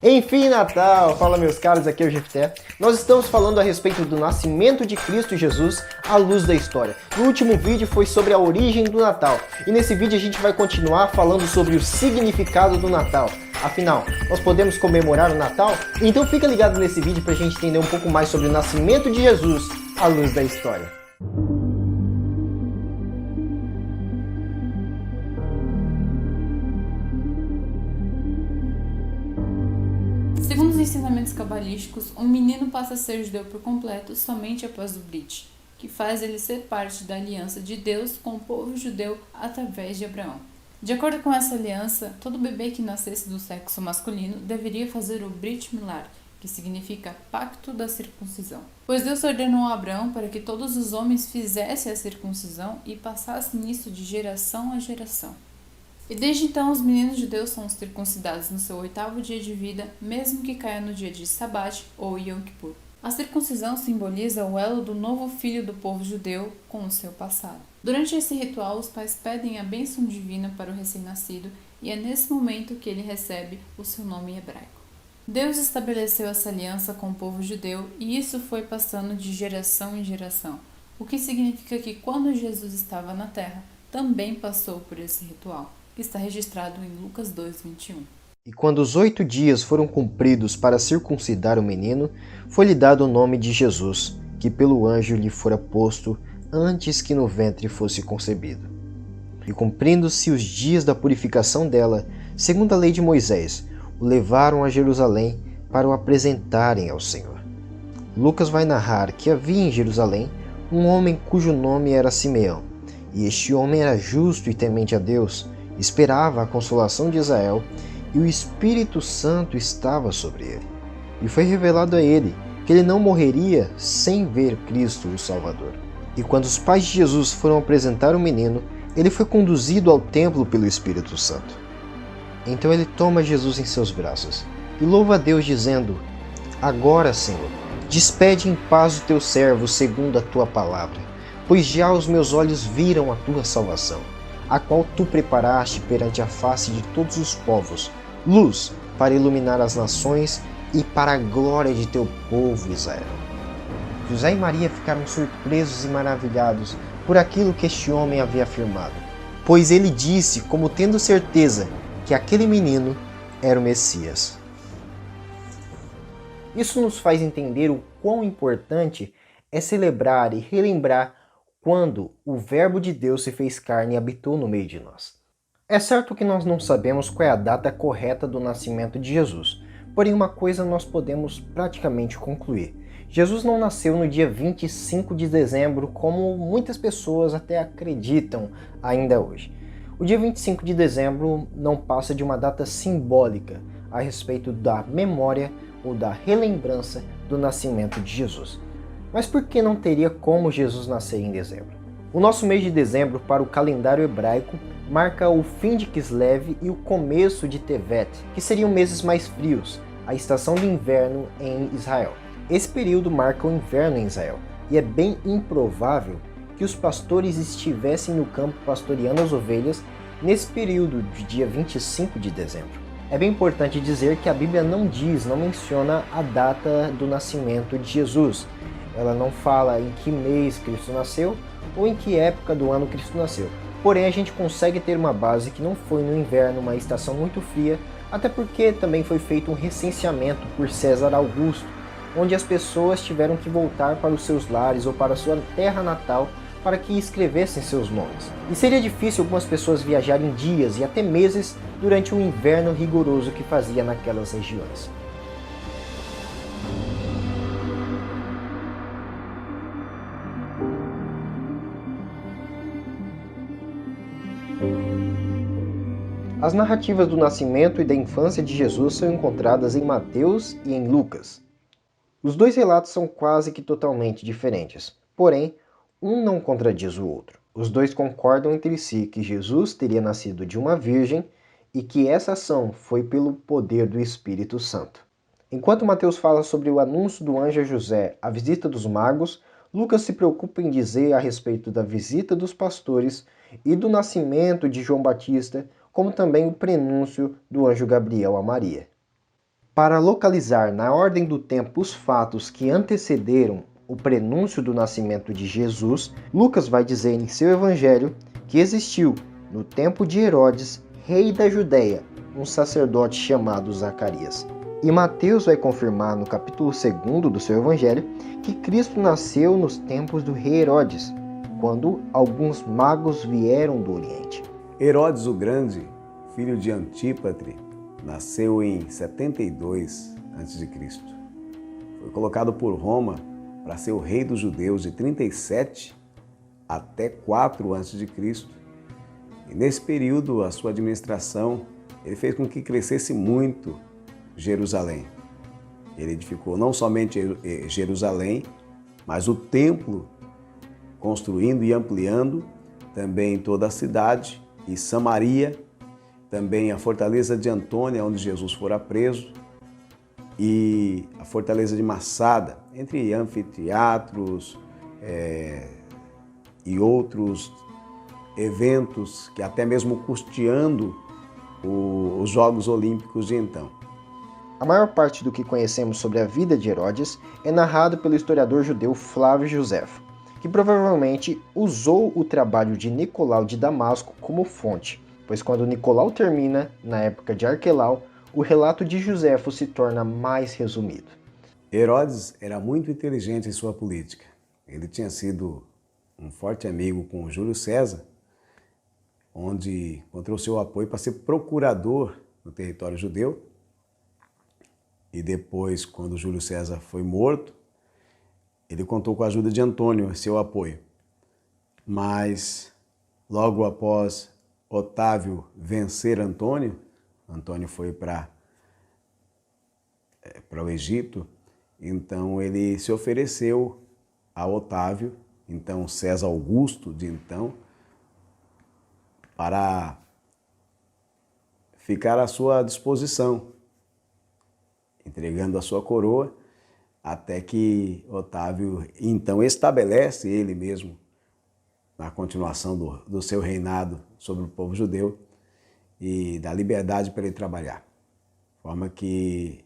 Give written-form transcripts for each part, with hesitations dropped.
Enfim, Natal! Fala, meus caros, aqui é o Jefté. Nós estamos falando a respeito do nascimento de Cristo Jesus à luz da história. No último vídeo foi sobre a origem do Natal, e nesse vídeo a gente vai continuar falando sobre o significado do Natal. Afinal, nós podemos comemorar o Natal? Então fica ligado nesse vídeo para a gente entender um pouco mais sobre o nascimento de Jesus à luz da história. Segundo os ensinamentos cabalísticos, um menino passa a ser judeu por completo somente após o Brit, que faz ele ser parte da aliança de Deus com o povo judeu através de Abraão. De acordo com essa aliança, todo bebê que nascesse do sexo masculino deveria fazer o Brit Milar, que significa Pacto da Circuncisão. Pois Deus ordenou a Abraão para que todos os homens fizessem a circuncisão e passassem isso de geração a geração. E desde então os meninos judeus são circuncidados no seu 8º dia de vida, mesmo que caia no dia de Sabat ou Yom Kippur. A circuncisão simboliza o elo do novo filho do povo judeu com o seu passado. Durante esse ritual, os pais pedem a bênção divina para o recém-nascido e é nesse momento que ele recebe o seu nome hebraico. Deus estabeleceu essa aliança com o povo judeu e isso foi passando de geração em geração, o que significa que quando Jesus estava na terra, também passou por esse ritual, que está registrado em Lucas 2:21. E quando os 8 dias foram cumpridos para circuncidar o menino, foi-lhe dado o nome de Jesus, que pelo anjo lhe fora posto antes que no ventre fosse concebido. E cumprindo-se os dias da purificação dela, segundo a lei de Moisés, o levaram a Jerusalém para o apresentarem ao Senhor. Lucas vai narrar que havia em Jerusalém um homem cujo nome era Simeão, e este homem era justo e temente a Deus, esperava a consolação de Israel, e o Espírito Santo estava sobre ele. E foi revelado a ele que ele não morreria sem ver Cristo, o Salvador. E quando os pais de Jesus foram apresentar o menino, ele foi conduzido ao templo pelo Espírito Santo. Então ele toma Jesus em seus braços e louva a Deus dizendo: Agora, Senhor, despede em paz o teu servo segundo a tua palavra, pois já os meus olhos viram a tua salvação, a qual tu preparaste perante a face de todos os povos, luz para iluminar as nações e para a glória de teu povo Israel. José e Maria ficaram surpresos e maravilhados por aquilo que este homem havia afirmado, pois ele disse, como tendo certeza, que aquele menino era o Messias. Isso nos faz entender o quão importante é celebrar e relembrar quando o Verbo de Deus se fez carne e habitou no meio de nós. É certo que nós não sabemos qual é a data correta do nascimento de Jesus, porém uma coisa nós podemos praticamente concluir. Jesus não nasceu no dia 25 de dezembro, como muitas pessoas até acreditam ainda hoje. O dia 25 de dezembro não passa de uma data simbólica a respeito da memória ou da relembrança do nascimento de Jesus. Mas por que não teria como Jesus nascer em dezembro? O nosso mês de dezembro para o calendário hebraico marca o fim de Kislev e o começo de Tevet, que seriam meses mais frios, a estação de inverno em Israel. Esse período marca o inverno em Israel, e é bem improvável que os pastores estivessem no campo pastoreando as ovelhas nesse período de dia 25 de dezembro. É bem importante dizer que a Bíblia não menciona a data do nascimento de Jesus. Ela não fala em que mês Cristo nasceu ou em que época do ano Cristo nasceu. Porém, a gente consegue ter uma base que não foi no inverno, uma estação muito fria, até porque também foi feito um recenseamento por César Augusto, onde as pessoas tiveram que voltar para os seus lares ou para a sua terra natal para que escrevessem seus nomes. E seria difícil algumas pessoas viajarem dias e até meses durante o inverno rigoroso que fazia naquelas regiões. As narrativas do nascimento e da infância de Jesus são encontradas em Mateus e em Lucas. Os dois relatos são quase que totalmente diferentes, porém, um não contradiz o outro. Os dois concordam entre si que Jesus teria nascido de uma virgem e que essa ação foi pelo poder do Espírito Santo. Enquanto Mateus fala sobre o anúncio do anjo a José, a visita dos magos, Lucas se preocupa em dizer a respeito da visita dos pastores e do nascimento de João Batista, como também o prenúncio do anjo Gabriel a Maria. Para localizar na ordem do tempo os fatos que antecederam o prenúncio do nascimento de Jesus, Lucas vai dizer em seu evangelho que existiu, no tempo de Herodes, rei da Judéia, um sacerdote chamado Zacarias. E Mateus vai confirmar no capítulo 2 do seu evangelho que Cristo nasceu nos tempos do rei Herodes, quando alguns magos vieram do Oriente. Herodes o Grande, filho de Antípatre, nasceu em 72 a.C. Foi colocado por Roma para ser o rei dos judeus de 37 até 4 a.C. E nesse período, a sua administração, ele fez com que crescesse muito Jerusalém. Ele edificou não somente Jerusalém, mas o templo, construindo e ampliando também toda a cidade, e Samaria, também a fortaleza de Antônia, onde Jesus fora preso, e a fortaleza de Massada, entre anfiteatros e outros eventos, que até mesmo custeando os Jogos Olímpicos de então. A maior parte do que conhecemos sobre a vida de Herodes é narrado pelo historiador judeu Flávio Josefo, que provavelmente usou o trabalho de Nicolau de Damasco como fonte, pois quando Nicolau termina, na época de Arquelau, o relato de Josefo se torna mais resumido. Herodes era muito inteligente em sua política. Ele tinha sido um forte amigo com Júlio César, onde encontrou seu apoio para ser procurador no território judeu. E depois, quando Júlio César foi morto, ele contou com a ajuda de Antônio, seu apoio. Mas, logo após Otávio vencer Antônio, Antônio foi para o Egito, então ele se ofereceu a Otávio, então César Augusto de então, para ficar à sua disposição, entregando a sua coroa, até que Otávio então estabelece ele mesmo na continuação do seu reinado sobre o povo judeu e dá liberdade para ele trabalhar. De forma que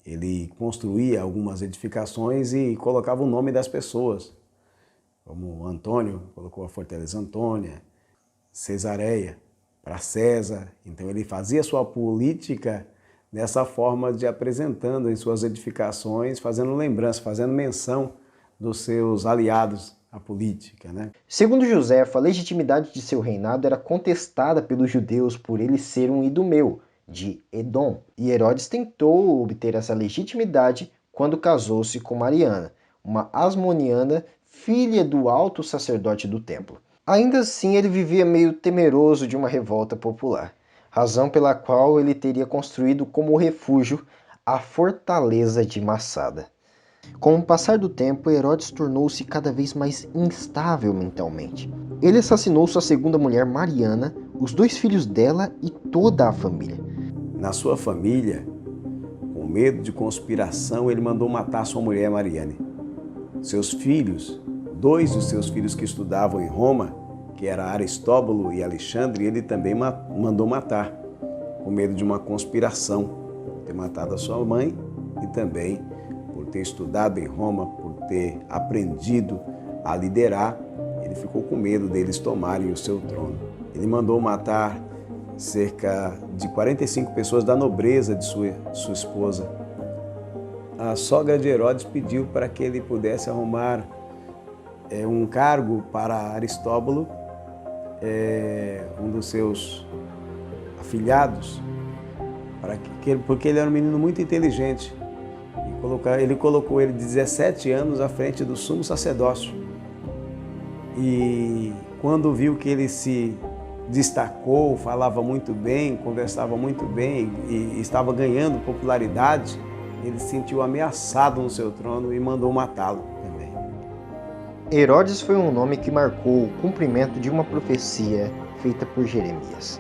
ele construía algumas edificações e colocava o nome das pessoas, como Antônio, colocou a fortaleza Antônia, Cesareia para César. Então ele fazia sua política dessa forma, de apresentando em suas edificações, fazendo lembrança, fazendo menção dos seus aliados à política, né? Segundo Josefo, a legitimidade de seu reinado era contestada pelos judeus por ele ser um idumeu, de Edom, e Herodes tentou obter essa legitimidade quando casou-se com Mariana, uma asmoniana, filha do alto sacerdote do templo. Ainda assim, ele vivia meio temeroso de uma revolta popular, razão pela qual ele teria construído como refúgio a fortaleza de Massada. Com o passar do tempo, Herodes tornou-se cada vez mais instável mentalmente. Ele assassinou sua segunda mulher, Mariana, os 2 filhos dela e toda a família. Na sua família, com medo de conspiração, ele mandou matar sua mulher, Mariane. Seus filhos, 2 dos seus filhos que estudavam em Roma, que era Aristóbulo e Alexandre, ele também mandou matar, com medo de uma conspiração, por ter matado a sua mãe e também por ter estudado em Roma, por ter aprendido a liderar. Ele ficou com medo deles tomarem o seu trono. Ele mandou matar cerca de 45 pessoas da nobreza de sua esposa. A sogra de Herodes pediu para que ele pudesse arrumar um cargo para Aristóbulo, um dos seus afilhados, porque ele era um menino muito inteligente. E ele colocou ele de 17 anos à frente do sumo sacerdócio. E quando viu que ele se destacou, falava muito bem, conversava muito bem e estava ganhando popularidade, ele se sentiu ameaçado no seu trono e mandou matá-lo também. Herodes foi um nome que marcou o cumprimento de uma profecia feita por Jeremias.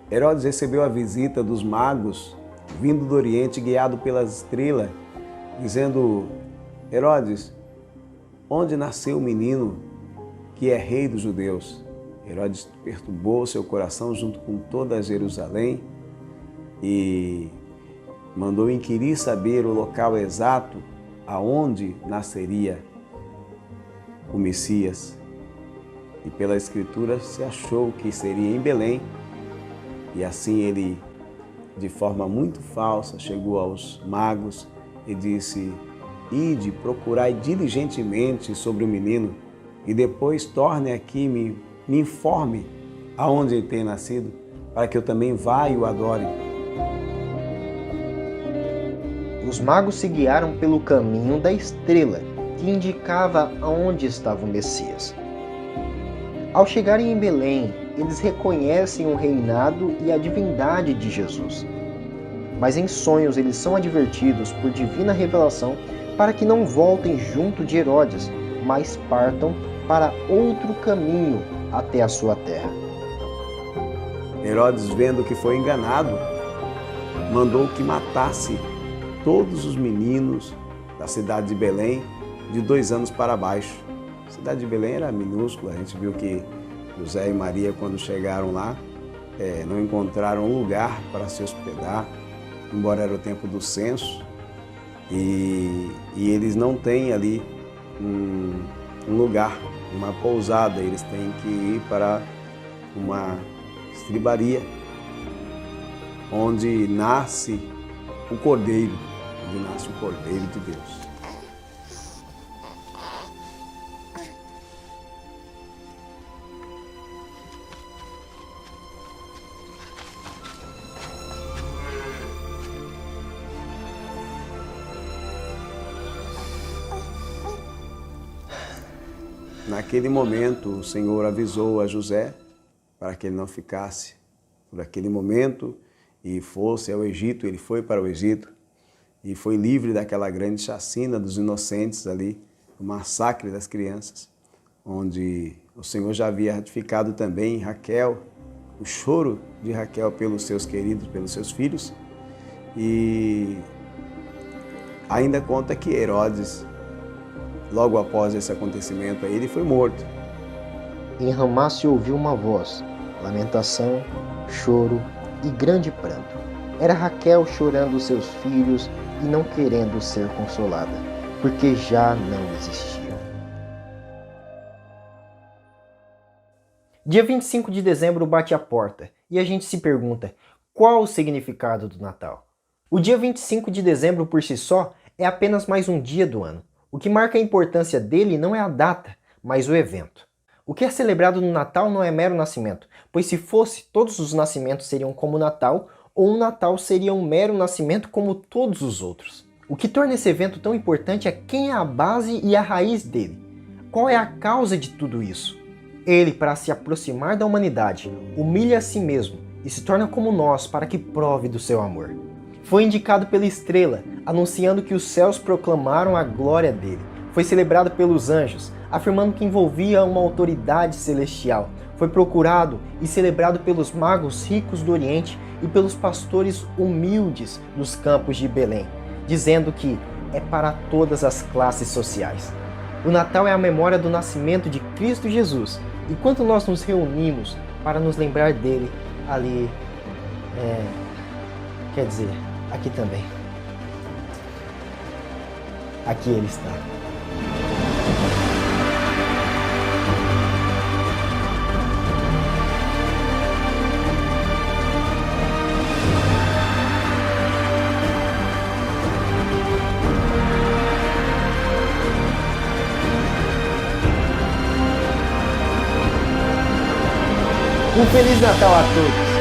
Herodes recebeu a visita dos magos, vindo do Oriente, guiado pelas estrelas, dizendo: Herodes, onde nasceu o menino que é rei dos judeus? Herodes perturbou seu coração junto com toda Jerusalém e mandou inquirir saber o local exato aonde nasceria o Messias. E pela Escritura se achou que seria em Belém. E assim ele, de forma muito falsa, chegou aos magos e disse: ide, procurai diligentemente sobre o menino e depois torne aqui, me informe aonde ele tem nascido, para que eu também vá e o adore. Os magos se guiaram pelo caminho da estrela, que indicava aonde estava o Messias. Ao chegarem em Belém, eles reconhecem o reinado e a divindade de Jesus. Mas em sonhos eles são advertidos por divina revelação para que não voltem junto de Herodes, mas partam para outro caminho até a sua terra. Herodes, vendo que foi enganado, mandou que matasse todos os meninos da cidade de Belém de 2 anos para baixo. A cidade de Belém era minúscula, a gente viu que José e Maria, quando chegaram lá, não encontraram lugar para se hospedar, embora era o tempo do censo, e eles não têm ali um lugar, uma pousada, eles têm que ir para uma estribaria, onde nasce o Cordeiro, de Deus. Naquele momento, o Senhor avisou a José para que ele não ficasse por aquele momento e fosse ao Egito. Ele foi para o Egito e foi livre daquela grande chacina dos inocentes ali, o massacre das crianças, onde o Senhor já havia ratificado também Raquel, o choro de Raquel pelos seus queridos, pelos seus filhos. E ainda conta que Herodes, logo após esse acontecimento, ele foi morto. Em Ramá se ouviu uma voz, lamentação, choro e grande pranto. Era Raquel chorando os seus filhos e não querendo ser consolada, porque já não existiam. Dia 25 de dezembro bate a porta e a gente se pergunta: qual o significado do Natal? O dia 25 de dezembro por si só é apenas mais um dia do ano. O que marca a importância dele não é a data, mas o evento. O que é celebrado no Natal não é mero nascimento, pois se fosse, todos os nascimentos seriam como o Natal, ou um Natal seria um mero nascimento como todos os outros. O que torna esse evento tão importante é quem é a base e a raiz dele. Qual é a causa de tudo isso? Ele, para se aproximar da humanidade, humilha a si mesmo e se torna como nós para que prove do seu amor. Foi indicado pela estrela, anunciando que os céus proclamaram a glória dele. Foi celebrado pelos anjos, afirmando que envolvia uma autoridade celestial. Foi procurado e celebrado pelos magos ricos do Oriente e pelos pastores humildes dos campos de Belém, dizendo que é para todas as classes sociais. O Natal é a memória do nascimento de Cristo Jesus, e quando nós nos reunimos para nos lembrar dele, ali, quer dizer, aqui também. Aqui ele está. Um Feliz Natal a todos!